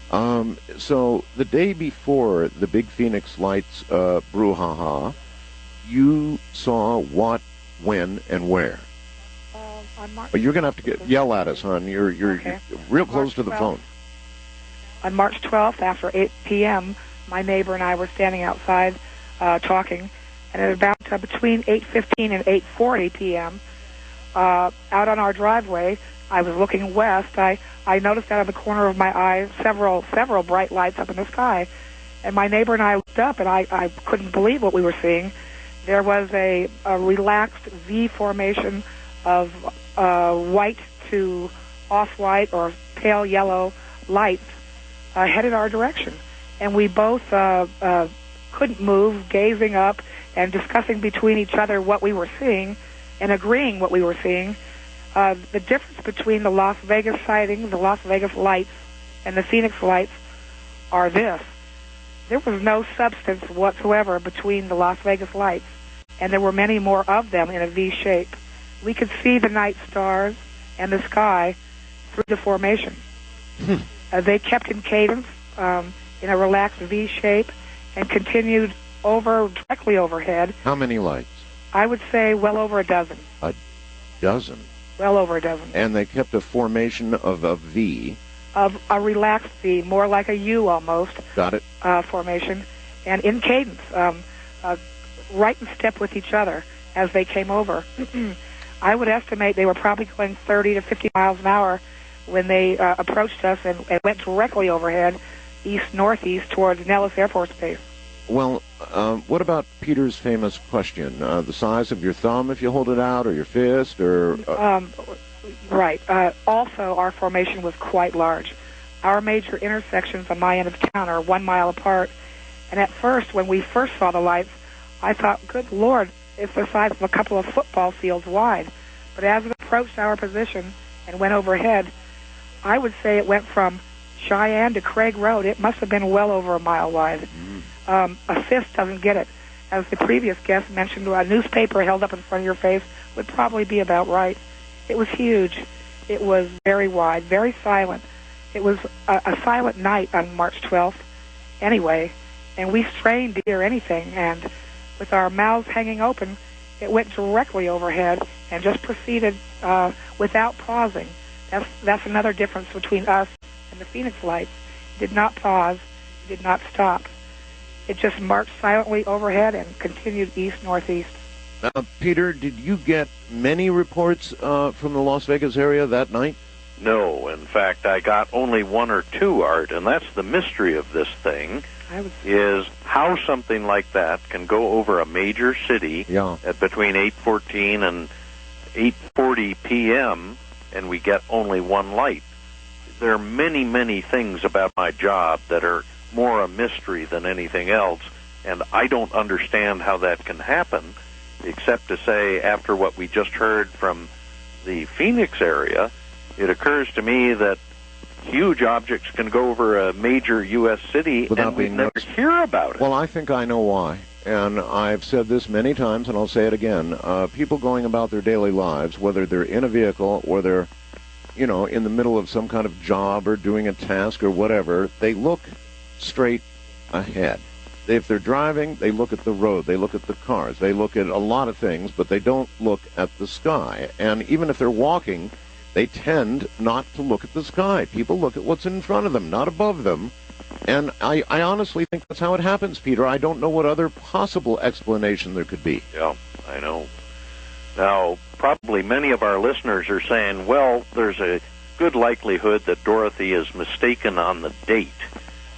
So the day before the Big Phoenix Lights brouhaha, you saw what, when, and where? But you're going to have to yell at us, hon. You're Okay. real close to the phone. On March 12th, after 8 p.m., my neighbor and I were standing outside talking, and at about between 8:15 and 8:40 p.m., out on our driveway, I was looking west. I noticed out of the corner of my eye several bright lights up in the sky, and my neighbor and I looked up, and I couldn't believe what we were seeing. There was a relaxed V formation of white to off-white or pale yellow lights headed our direction. And we both couldn't move, gazing up and discussing between each other what we were seeing and agreeing what we were seeing. The difference between the Las Vegas sighting, the Las Vegas lights, and the Phoenix lights are this. There was no substance whatsoever between the Las Vegas lights, and there were many more of them in a V shape. We could see the night stars and the sky through the formation. They kept in cadence in a relaxed V shape and continued directly overhead. How many lights? I would say well over a dozen. A dozen? Well over a dozen. And they kept a formation of a V. Of a relaxed V, more like a U almost. Got it. Formation. And in cadence, right in step with each other as they came over. I would estimate they were probably going 30 to 50 miles an hour when they approached us and went directly overhead, east-northeast, towards Nellis Air Force Base. Well, what about Peter's famous question? The size of your thumb if you hold it out, or your fist, or... Right. Also, our formation was quite large. Our major intersections on my end of town are 1 mile apart. And at first, when we first saw the lights, I thought, good Lord, it's the size of a couple of football fields wide. But as it approached our position and went overhead, I would say it went from Cheyenne to Craig Road. It must have been well over a mile wide. A fist doesn't get it. As the previous guest mentioned, a newspaper held up in front of your face would probably be about right. It was huge. It was very wide, very silent. It was a silent night on March 12th anyway, and we strained to hear anything, and with our mouths hanging open, it went directly overhead and just proceeded without pausing. That's another difference between us and the Phoenix lights. It did not pause. It did not stop. It just marched silently overhead and continued east-northeast. Peter, did you get many reports from the Las Vegas area that night? No. In fact, I got only one or two, Art, and that's the mystery of this thing, is how something like that can go over a major city at between 8:14 and 8:40 p.m., and we get only one light. There are many, many things about my job that are more a mystery than anything else, and I don't understand how that can happen, except to say, after what we just heard from the Phoenix area, it occurs to me that huge objects can go over a major U.S. city without and we being never noticed. hear about it. Well, I think I know why. And I've said this many times, and I'll say it again. People going about their daily lives, whether they're in a vehicle or they're, in the middle of some kind of job or doing a task or whatever, they look straight ahead. If they're driving, they look at the road, they look at the cars, they look at a lot of things, but they don't look at the sky. And even if they're walking, they tend not to look at the sky. People look at what's in front of them, not above them. And I honestly think that's how it happens, Peter. I don't know what other possible explanation there could be. Yeah, I know. Now, probably many of our listeners are saying, well, there's a good likelihood that Dorothy is mistaken on the date.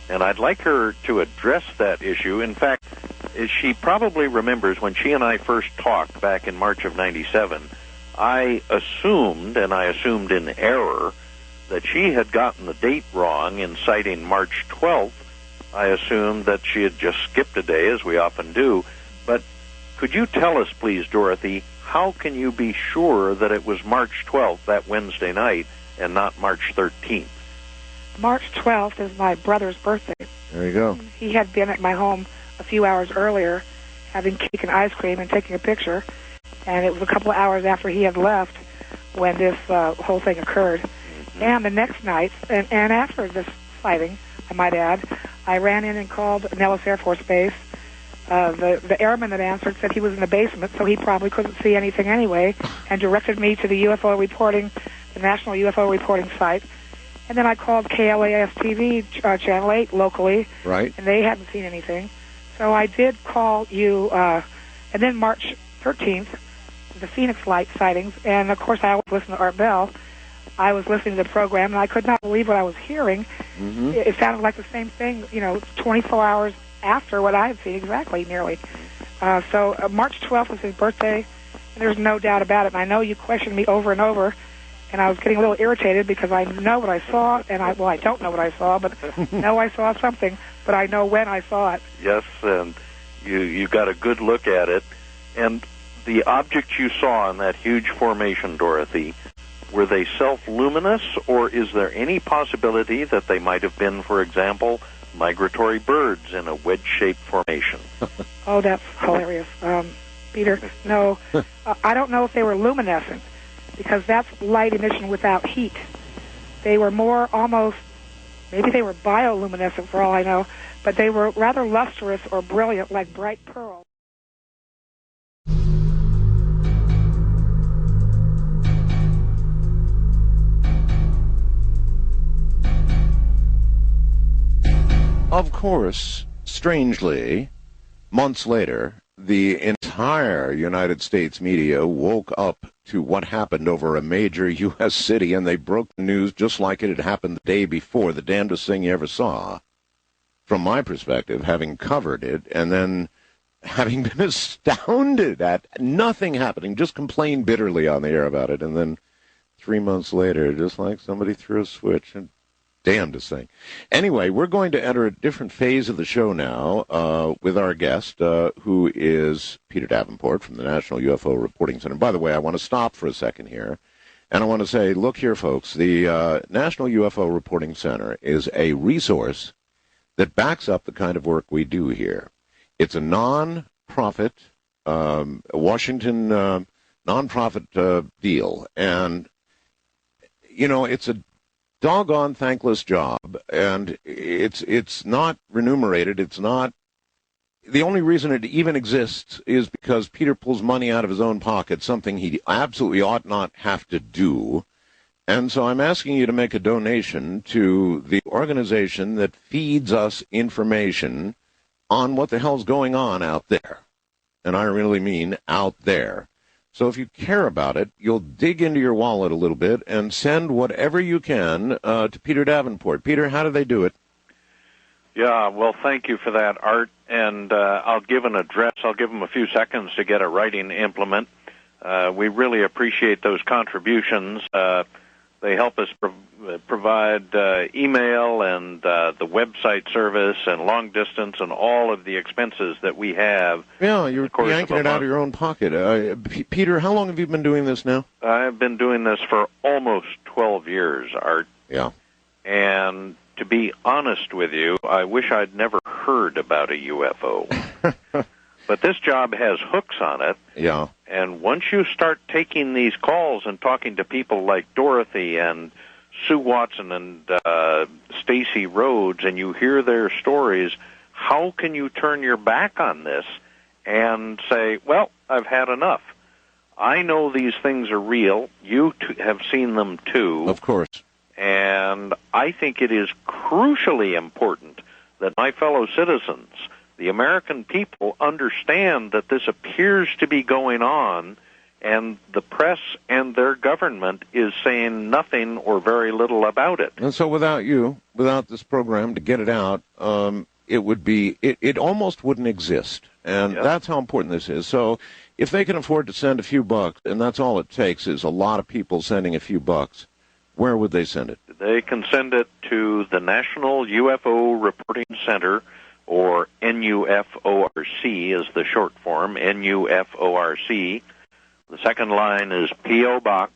And I'd like her to address that issue. In fact, she probably remembers when she and I first talked back in March of 97, I assumed, and I assumed in error, that she had gotten the date wrong in citing March 12th. I assumed that she had just skipped a day, as we often do. But could you tell us, please, Dorothy, how can you be sure that it was March 12th, that Wednesday night, and not March 13th? March 12th is my brother's birthday. There you go. He had been at my home a few hours earlier, having cake and ice cream and taking a picture, and it was a couple of hours after he had left when this whole thing occurred. And the next night, and after this sighting, I might add. I ran in and called Nellis Air Force Base. The airman that answered said he was in the basement, so he probably couldn't see anything anyway, and directed me to the UFO reporting, the National UFO Reporting Site. And then I called KLAS TV, Channel 8, locally, Right. and they hadn't seen anything. So I did call you, and then March 13th, the Phoenix Light sightings, and of course I always listen to Art Bell. I was listening to the program, and I could not believe what I was hearing. Mm-hmm. It sounded like the same thing, 24 hours after what I had seen, exactly, nearly. So March 12th was his birthday, and there's no doubt about it. And I know you questioned me over and over, and I was getting a little irritated because I know what I saw, and I don't know what I saw, but know I saw something, but I know when I saw it. Yes, and you got a good look at it. And the objects you saw in that huge formation, Dorothy, were they self-luminous, or is there any possibility that they might have been, for example, migratory birds in a wedge-shaped formation? Oh, that's hilarious. Peter, no. I don't know if they were luminescent, because that's light emission without heat. They were more almost, maybe they were bioluminescent for all I know, but they were rather lustrous or brilliant, like bright pearls. Of course, strangely, months later, the entire United States media woke up to what happened over a major U.S. city, and they broke the news just like it had happened the day before, the damnedest thing you ever saw. From my perspective, having covered it, and then having been astounded at nothing happening, just complained bitterly on the air about it, and then 3 months later, just like somebody threw a switch, and damnedest thing. Anyway, we're going to enter a different phase of the show now with our guest, who is Peter Davenport from the National UFO Reporting Center. By the way, I want to stop for a second here, and I want to say, look here, folks, the National UFO Reporting Center is a resource that backs up the kind of work we do here. It's a non-profit, Washington non-profit deal, and, it's a doggone thankless job, and it's not remunerated. It's not. The only reason it even exists is because Peter pulls money out of his own pocket, something he absolutely ought not have to do. And so I'm asking you to make a donation to the organization that feeds us information on what the hell's going on out there. And I really mean out there. So if you care about it, you'll dig into your wallet a little bit and send whatever you can to Peter Davenport. Peter, how do they do it? Yeah, well, thank you for that, Art. And I'll give an address. I'll give them a few seconds to get a writing implement. We really appreciate those contributions. They help us provide email and the website service and long distance and all of the expenses that we have. Yeah, you're yanking it out of your own pocket. Peter, how long have you been doing this now? I've been doing this for almost 12 years, Art. Yeah. And to be honest with you, I wish I'd never heard about a UFO. But this job has hooks on it. Yeah. And once you start taking these calls and talking to people like Dorothy and Sue Watson and Stacy Rhodes, and you hear their stories, how can you turn your back on this and say, well, I've had enough? I know these things are real. You have seen them too. Of course. And I think it is crucially important that my fellow citizens, the American people, understand that this appears to be going on, and the press and their government is saying nothing or very little about it. And so without this program to get it out, it almost wouldn't exist. And Yes. That's how important this is. So if they can afford to send a few bucks, and that's all it takes is a lot of people sending a few bucks, where would they send it? They can send it to the National UFO Reporting Center, or NUFORC is the short form, NUFORC. The second line is P.O. Box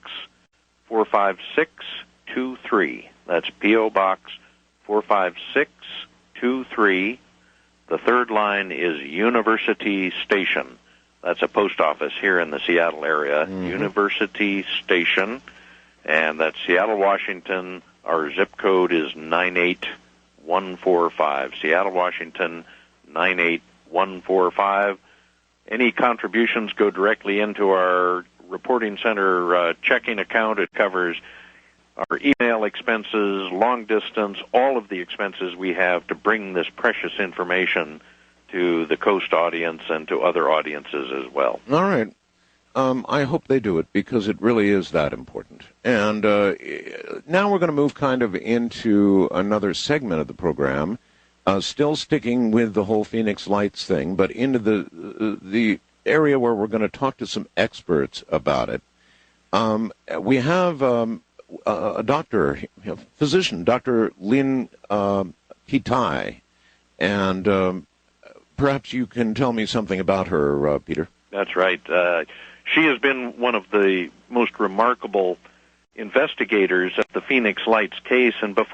45623. That's P.O. Box 45623. The third line is University Station. That's a post office here in the Seattle area. Mm-hmm. University Station, and that's Seattle, Washington. Our zip code is 98145. Seattle, Washington, 98145. Any contributions go directly into our reporting center checking account. It covers our email expenses, long distance, all of the expenses we have to bring this precious information to the Coast audience and to other audiences as well. All right. I hope they do it because it really is that important. And now we're going to move kind of into another segment of the program, still sticking with the whole Phoenix Lights thing, but into the area where we're going to talk to some experts about it. We have a doctor, physician, Dr. Lynn Kitai, and perhaps you can tell me something about her, Peter. That's right. She has been one of the most remarkable investigators of the Phoenix Lights case, and before